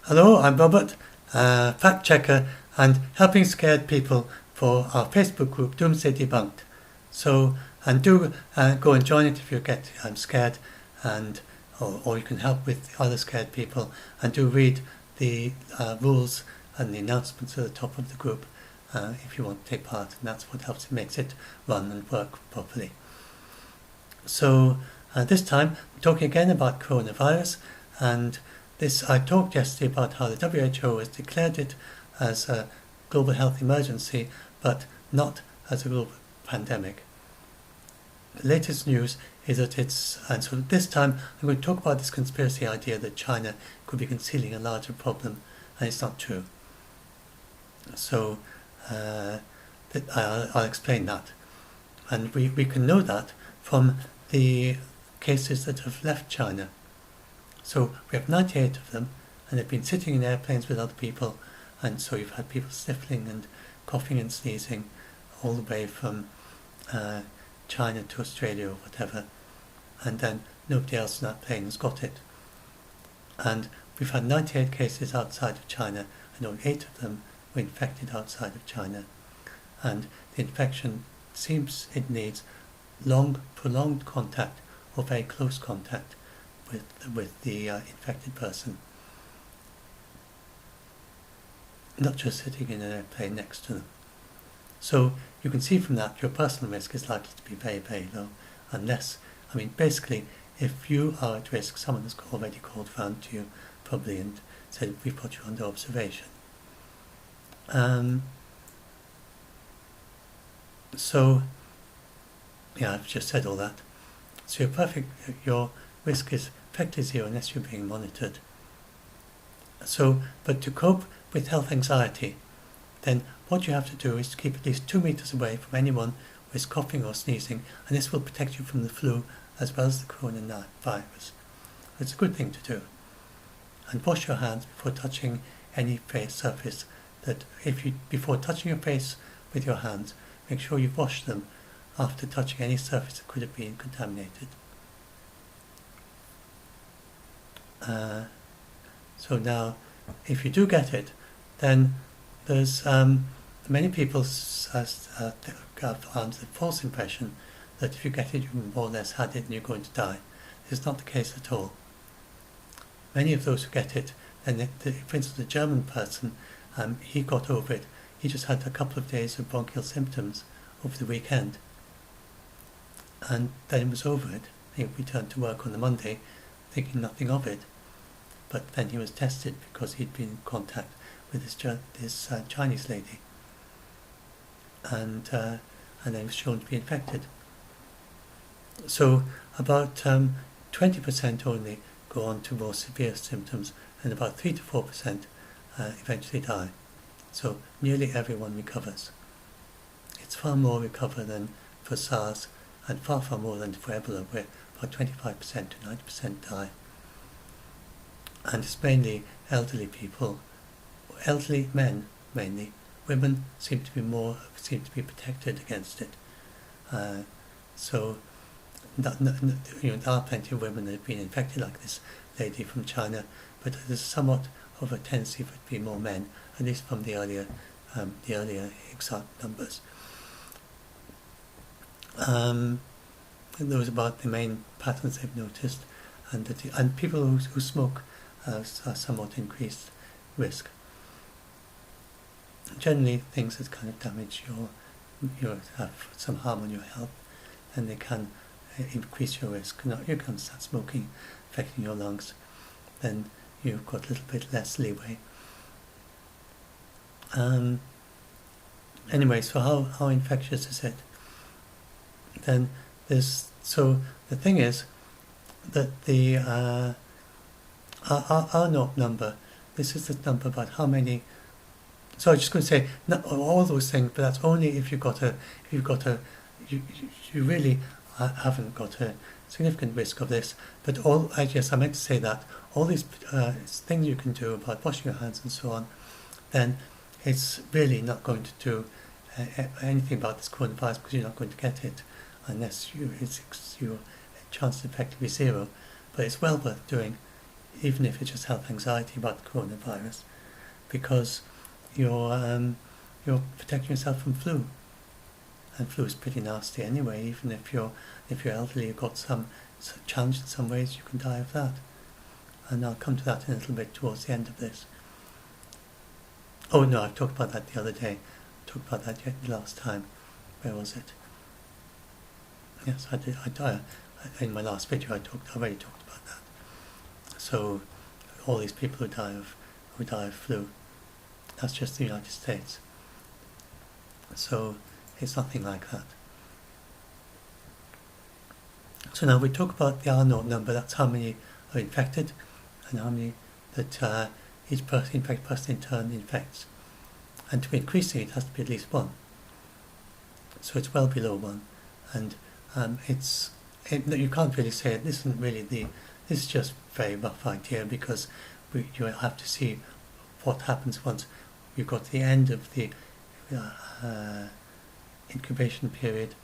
Hello, I'm Robert, fact checker and helping scared people for our Facebook group Doomsday Debunked. So, and do go and join it if you get scared, and or you can help with other scared people, and do read the rules and the announcements at the top of the group if you want to take part, and that's what helps it makes it run and work properly. So this time I'm talking again about coronavirus, and I talked yesterday about how the WHO has declared it as a global health emergency, but not as a global pandemic. The latest news is that and so this time I'm going to talk about this conspiracy idea that China could be concealing a larger problem, and it's not true. So I'll explain that. And we can know that from the cases that have left China. So we have 98 of them, and they've been sitting in airplanes with other people, and so you've had people sniffling and coughing and sneezing all the way from China to Australia or whatever, and then nobody else in that plane has got it. And we've had 98 cases outside of China, and only 8 of them were infected outside of China. And the infection seems it needs long, prolonged contact or very close contact with the infected person, not just sitting in an airplane next to them. So you can see from that your personal risk is likely to be very, very low, unless, basically, if you are at risk, someone has already called round to you probably and said, we've put you under observation. So, yeah, I've just said all that. So your risk is effectively zero unless you're being monitored. So, but to cope with health anxiety, then what you have to do is to keep at least 2 meters away from anyone who is coughing or sneezing, and this will protect you from the flu as well as the coronavirus. It's a good thing to do. And wash your hands before touching any face surface. Before touching your face with your hands, make sure you've washed them after touching any surface that could have been contaminated. So now, if you do get it, then there's many people have under the false impression that if you get it, you more or less had it and you're going to die. This is not the case at all. Many of those who get it, and for instance, the German person, he got over it. He just had a couple of days of bronchial symptoms over the weekend, and then he was over it. He returned to work on the Monday, thinking nothing of it. But then he was tested because he'd been in contact with this Chinese lady, and then he was shown to be infected. So about 20% only go on to more severe symptoms, and about 3 to 4% eventually die. So nearly everyone recovers. It's far more recover than for SARS, and far, far more than for Ebola, where about 25% to 90% die. And it's mainly elderly people, elderly men mainly. Women seem to be protected against it. So there are plenty of women that have been infected, like this lady from China, but there's somewhat of a tendency for it to be more men, at least from the earlier exact numbers. Those about the main patterns they've noticed, and people who smoke are somewhat increased risk. Generally, things that kind of damage have some harm on your health, and they can increase your risk. You can start smoking, affecting your lungs, then you've got a little bit less leeway. Anyway, so how infectious is it? Then so the thing is that the our number, this is the number about how many. So I'm just going to say not all those things, but that's only if you really haven't got a significant risk of this. But I meant to say that all these things you can do about washing your hands and so on, then it's really not going to do anything about this coronavirus, because you're not going to get it unless your chance is effectively zero. But it's well worth doing even if it's just health anxiety about coronavirus, because you're protecting yourself from flu, and flu is pretty nasty anyway. Even if you're elderly, you've got some challenge in some ways, you can die of that. And I'll come to that in a little bit towards the end of this. Oh no, I've talked about that the other day. I talked about that last time. Where was it? Yes, I did. In my last video, I already talked about that. So, all these people who die of flu, that's just the United States. So, it's nothing like that. So now we talk about the R0 number. That's how many are infected, and how many that each infected person in turn infects. And to be increasing, it has to be at least 1. So it's well below 1, and you can't really say it. This isn't really this is just a very rough idea, because you have to see what happens once you've got the end of the incubation period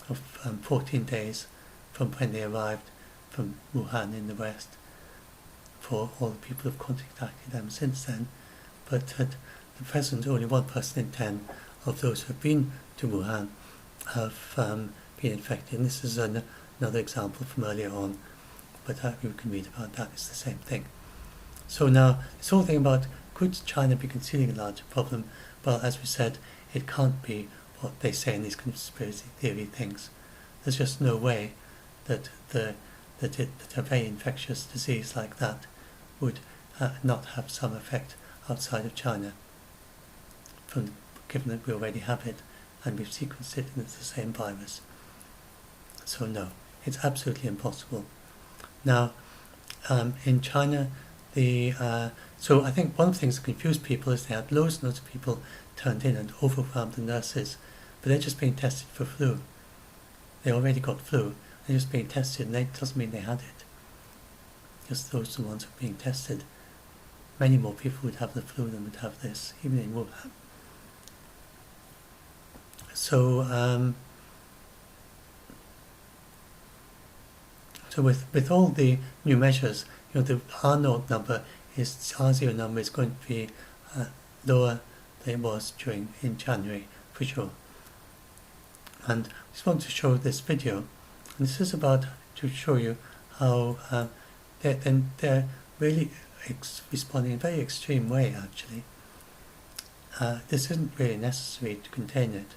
of 14 days from when they arrived from Wuhan in the West, for all the people who've contacted them since then. But at the present, only 1 person in 10 of those who have been to Wuhan have been infected. And this is another example from earlier on, but you can read about that. It's the same thing. So now, this whole thing about could China be concealing a larger problem? Well, as we said, it can't be what they say in these conspiracy theory things. There's just no way that a very infectious disease like that would not have some effect outside of China, given that we already have it and we've sequenced it and it's the same virus. So no, it's absolutely impossible. Now, in China, so I think one of the things that confused people is they had loads and loads of people turned in and overwhelmed the nurses, but they're just being tested for flu. They already got flu, they're just being tested, and that doesn't mean they had it. Just those are the ones who are being tested. Many more people would have the flu than would have this, even in Wuhan. So, so with all the new measures, the R0 number R0 number is going to be lower than it was in January, for sure. And I just want to show this video, and this is about to show you how they're really responding in a very extreme way, actually. This isn't really necessary to contain it,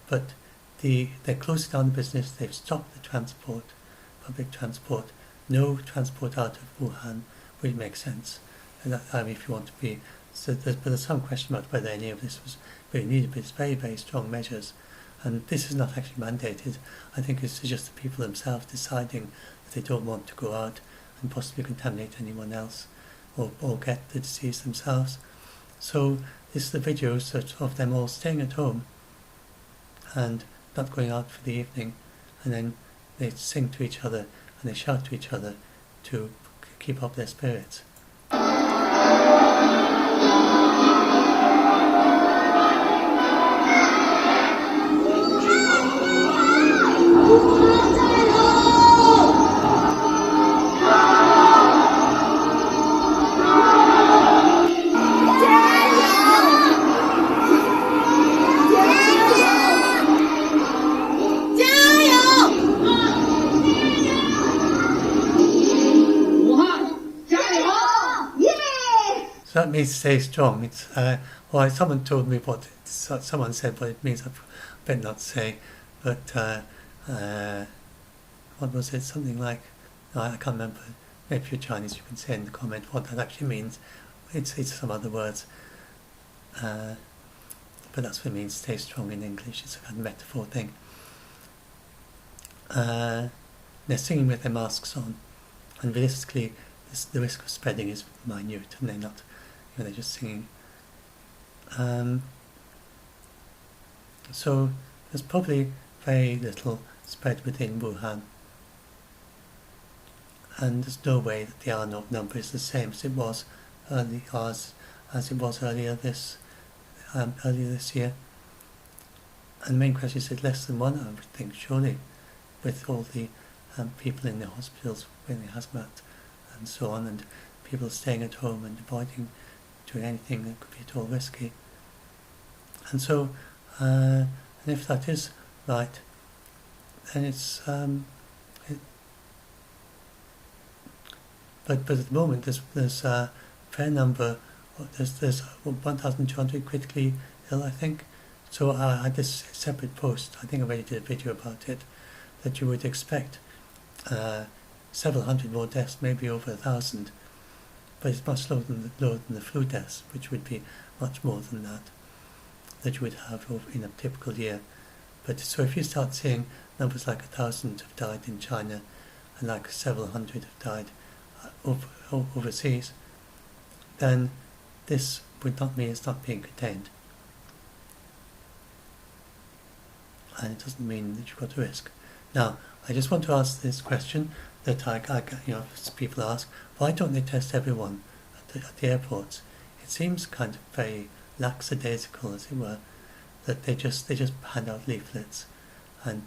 but they're closing down the business. They've stopped the transport, public transport, no transport out of Wuhan, which makes sense. And if you want to be, but there's some question about whether any of this was really needed, but it's very, very strong measures. And this is not actually mandated. I think it's just the people themselves deciding that they don't want to go out and possibly contaminate anyone else, or get the disease themselves. So this is the videos of them all staying at home and not going out for the evening, and then they sing to each other and they shout to each other to keep up their spirits. So that means stay strong. It's well, someone told me someone said what it means. I better not say, but what was it? Something like, no, I can't remember. Maybe if you're Chinese, you can say in the comment what that actually means. It's some other words, but that's what it means. Stay strong in English. It's a kind of metaphor thing. They're singing with their masks on, and realistically, the risk of spreading is minute, and they're not. They're just singing. So there's probably very little spread within Wuhan, and there's no way that the R0 number is the same as it was earlier this year. And the main question is, less than 1, I would think, surely, with all the people in the hospitals wearing hazmat and so on, and people staying at home and avoiding doing anything that could be at all risky. And so, and if that is right, then it's but at the moment there's a fair number. There's 1,200 critically ill, I think. So I had this separate post. I think I already did a video about it. That you would expect several hundred more deaths, maybe over 1,000, but it's much lower than the flu deaths, which would be much more than that you would have in a typical year. But so if you start seeing numbers like 1,000 have died in China, and like several hundred have died overseas, then this would not mean it's not being contained. And it doesn't mean that you've got a risk. Now, I just want to ask this question that people ask: why don't they test everyone at the airports? It seems kind of very lackadaisical, as it were, that they just hand out leaflets and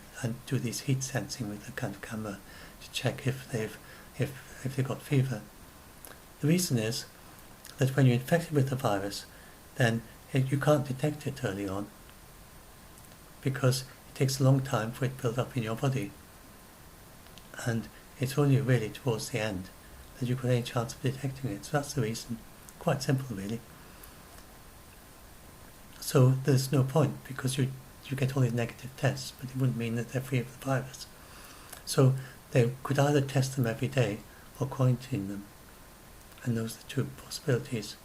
do these heat sensing with a kind of camera to check if they've got fever. The reason is that when you're infected with the virus, then you can't detect it early on, because it takes a long time for it to build up in your body, and it's only really towards the end that you've got any chance of detecting it. So that's the reason. Quite simple, really. So there's no point, because you get all these negative tests, but it wouldn't mean that they're free of the virus. So they could either test them every day or quarantine them, and those are the two possibilities.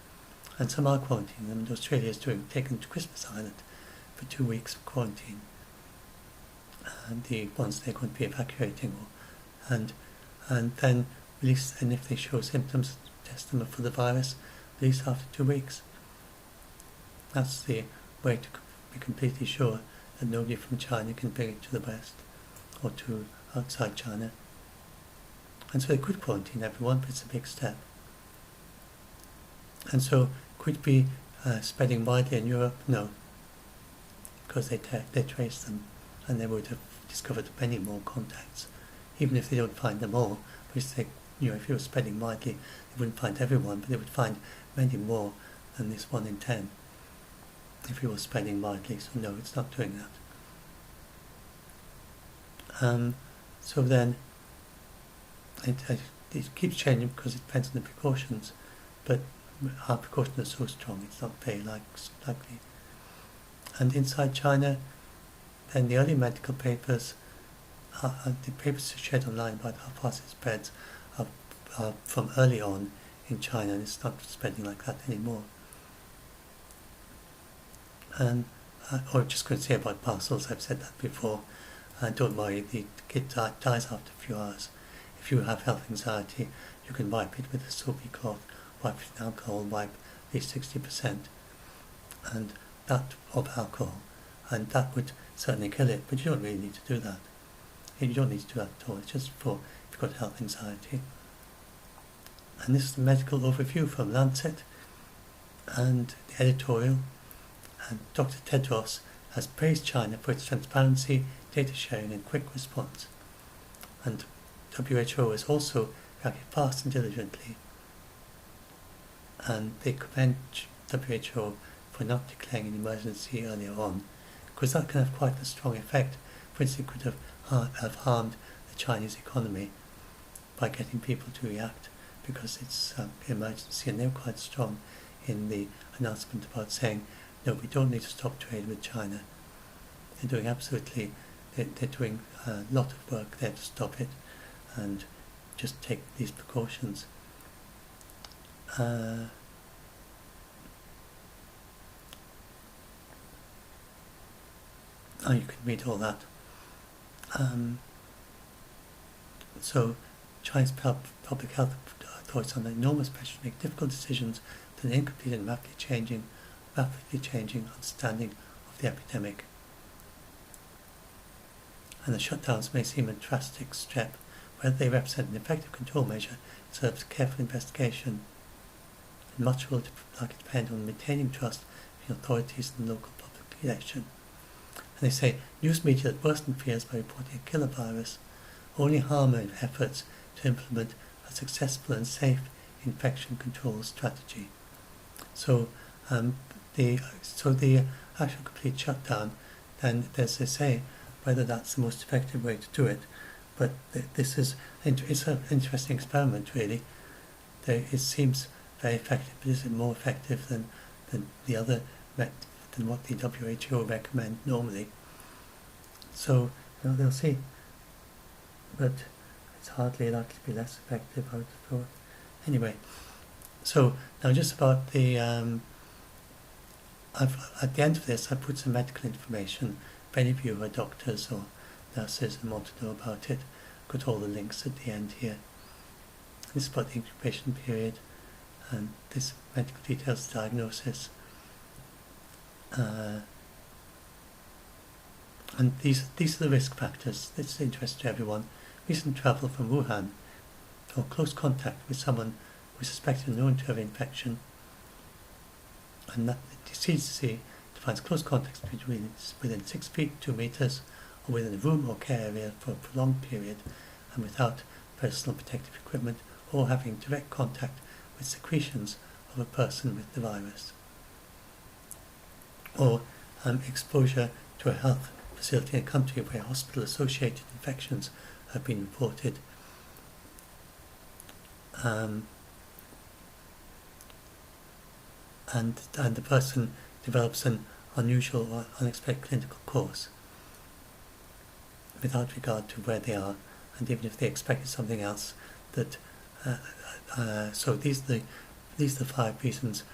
And some are quarantining them, and Australia is taking them to Christmas Island for 2 weeks of quarantine, and the ones they're going to be evacuating, and then release. And if they show symptoms, test them for the virus, release after 2 weeks. That's the way to be completely sure that nobody from China can bring it to the West or to outside China. And so they could quarantine everyone, but it's a big step. And so could it be spreading widely in Europe? No, because they trace them, and they would have discovered many more contacts, even if they don't find them all. Which if you were spreading widely, they wouldn't find everyone, but they would find many more than this 1 in 10 if you were spreading widely. So no, it's not doing that. So then it keeps changing because it depends on the precautions, but our precautions are so strong it's not very likely. And inside China, then the early medical papers, the papers shared online about how fast it spreads, are from early on in China, and it's not spreading like that anymore. And or just going to say about parcels, I've said that before. Don't worry, the kid dies after a few hours. If you have health anxiety, you can wipe it with a soapy cloth, wipe it with alcohol, wipe at least 60% and that of alcohol, and that would certainly kill it, but you don't really need to do that. You don't need to do that at all. It's just for if you've got health anxiety. And this is the medical overview from Lancet, and the editorial. And Dr. Tedros has praised China for its transparency, data sharing and quick response. And WHO has also acted fast and diligently. And they commend WHO for not declaring an emergency earlier on, because that can have quite a strong effect. For instance, it could have harmed the Chinese economy by getting people to react, because it's an emergency, and they were quite strong in the announcement about saying, no, we don't need to stop trade with China. They're doing a lot of work there to stop it, and just take these precautions. You can read all that. So China's public health authorities are under enormous pressure to make difficult decisions to an incomplete and rapidly changing understanding of the epidemic. And the shutdowns may seem a drastic step. Whether they represent an effective control measure deserves careful investigation, and much will depend on maintaining trust between authorities and local population. And they say news media that worsen fears by reporting a killer virus only harm efforts to implement a successful and safe infection control strategy. So the actual complete shutdown, then there's a say whether that's the most effective way to do it. But this is it's an interesting experiment, really. It seems very effective, but is it more effective than the other than what the WHO recommend normally? So they'll see. But it's hardly likely to be less effective, I would have thought. Anyway, so now just about the at the end of this, I put some medical information. If any of you who are doctors or nurses and want to know about it, got all the links at the end here. This is about the incubation period, and this medical details diagnosis. And these are the risk factors. This is interest to everyone. Recent travel from Wuhan or close contact with someone who is suspected or known to have infection, and that the CDC defines close contacts between within 6 feet, 2 meters, or within a room or care area for a prolonged period and without personal protective equipment, or having direct contact with secretions of a person with the virus, or exposure to a health facility in a country where hospital-associated infections have been reported, and the person develops an unusual or unexpected clinical course without regard to where they are, and even if they expected something else. So these are the 5 reasons.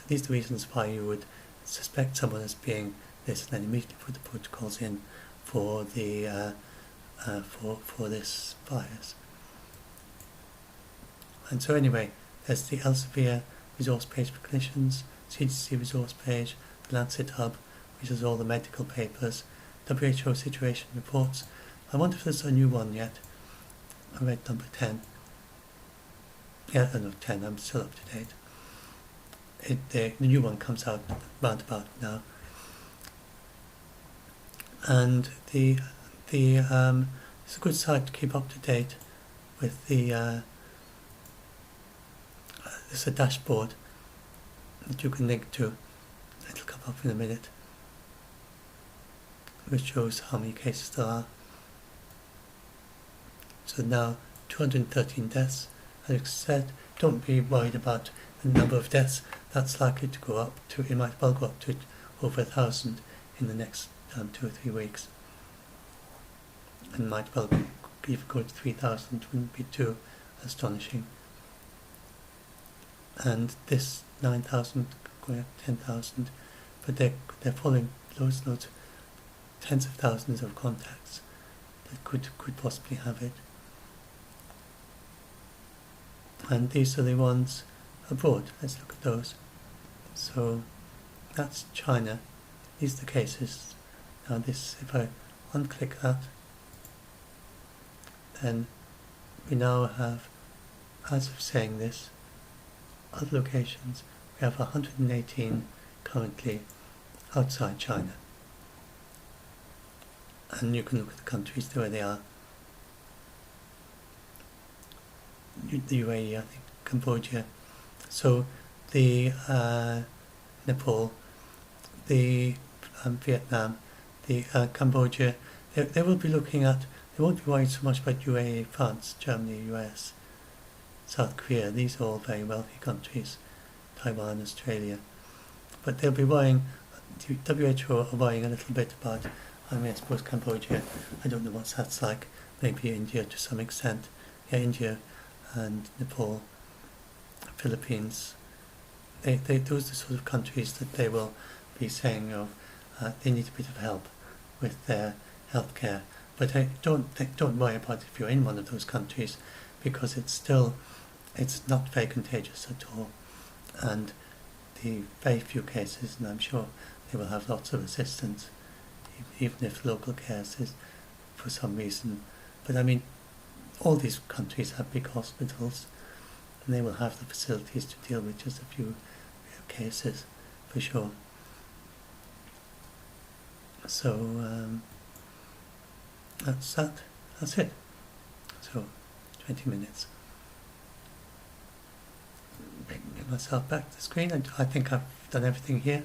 These are the reasons why you would suspect someone as being this, and then immediately put the protocols in for the for this virus. And so anyway, there's the Elsevier resource page for clinicians, CDC resource page, the Lancet Hub, which has all the medical papers, WHO situation reports. I wonder if there's a new one yet. I read number 10. Yeah, no, 10, I'm still up to date. The new one comes out round about now. And it's a good site to keep up to date with the there's a dashboard that you can link to. It'll come up in a minute, which shows how many cases there are. So now 213 deaths. As I said, don't be worried about the number of deaths. That's likely to go up to, it might well go up to over 1,000 in the next 2 or 3 weeks. And might well even go to 3,000, wouldn't be too astonishing. And this 9,000 going up to 10,000, but they're following loads, tens of thousands of contacts that could possibly have it. And these are the ones abroad. Let's look at those. So that's China. These are the cases. Now this, if I unclick that, then we now have, as of saying this, other locations. We have 118 currently outside China. And you can look at the countries where they are. The UAE, I think, Cambodia. So the Nepal, the Vietnam, the Cambodia, they will be looking at, they won't be worried so much about UAE, France, Germany, US, South Korea. These are all very wealthy countries, Taiwan, Australia. But they'll be worrying, the WHO are worrying a little bit about, I suppose Cambodia, I don't know what that's like, maybe India to some extent. Yeah, India and Nepal, Philippines, those are the sort of countries that they will be saying, they need a bit of help with their healthcare. But don't worry about if you're in one of those countries, because it's not very contagious at all, and the very few cases, and I'm sure they will have lots of assistance, even if local care is for some reason. But I mean, all these countries have big hospitals, and they will have the facilities to deal with just a few cases, for sure. So that's it. So 20 minutes. bring myself back to the screen, and I think I've done everything here.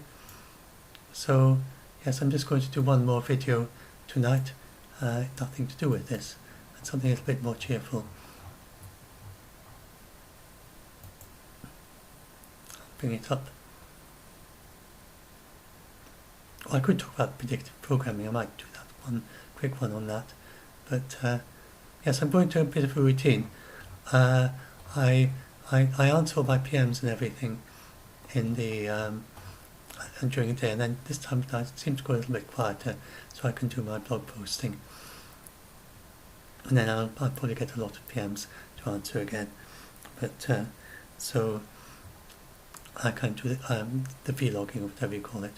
So yes, I'm just going to do one more video tonight, nothing to do with this, and something a little bit more cheerful. I'll bring it up. Well, I could talk about predictive programming. I might do that one quick one on that, but yes, I'm going to a bit of a routine. I answer all my PMs and everything in the and during the day, and then this time of night it seems to go a little bit quieter, so I can do my blog posting, and then I'll probably get a lot of PMs to answer again. But so I can do the vlogging or whatever you call it.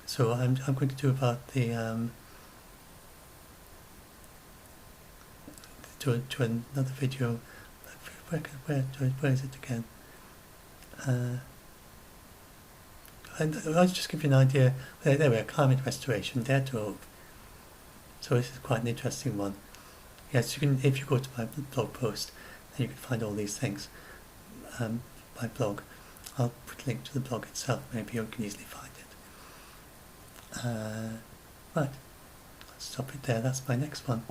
So I'm going to do about the to another video. Where is it again? And I'll just give you an idea. There we are, climate restoration, Dare to Hope. So this is quite an interesting one. Yes, you can, if you go to my blog post, then you can find all these things. My blog. I'll put a link to the blog itself, maybe you can easily find it. Right, I'll stop it there, that's my next one.